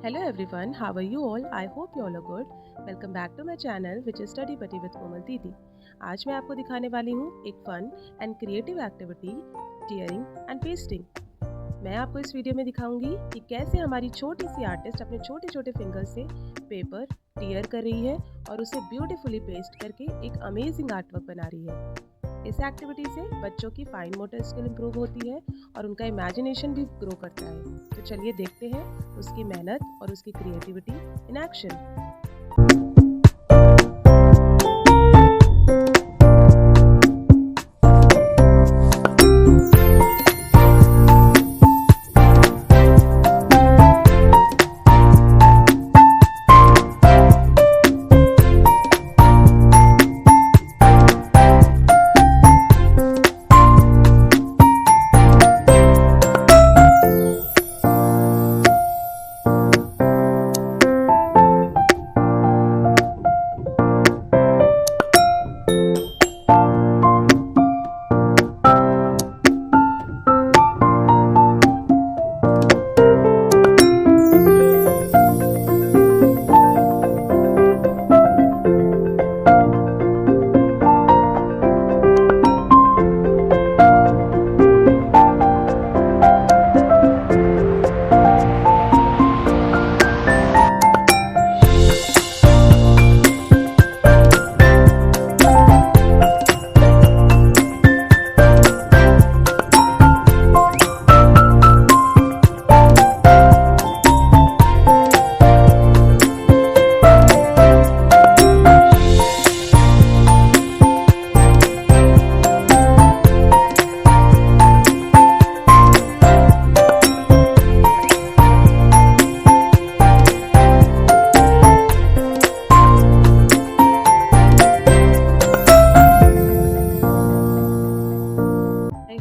Hello everyone, how are you all? I hope you all are good. Welcome back to my channel which is Study Buddy with Komal Didi. आज मैं आपको दिखाने वाली हूँ एक fun and creative activity tearing and pasting. मैं आपको इस वीडियो में दिखाऊंगी कि कैसे हमारी छोटी सी आर्टिस्ट अपने छोटे छोटे फिंगर्स से पेपर टीयर कर रही है और उसे ब्यूटीफुली पेस्ट करके एक अमेजिंग आर्टवर्क बना रही है। इस एक्टिविटी से बच्चों की फाइन मोटर स्किल इंप्रूव होती है और उनका इमेजिनेशन भी ग्रो करता है। तो चलिए देखते हैं उसकी मेहनत और उसकी creativity in action.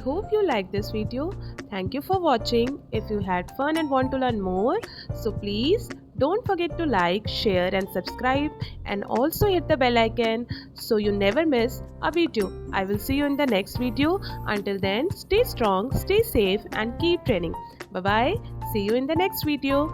Hope you like this video. Thank you for watching. If you had fun and want to learn more, so please don't forget to like, share and subscribe, and also hit the bell icon so you never miss a video. I will see you in the next video. Until then, stay strong, stay safe and keep training. Bye bye. See you in the next video.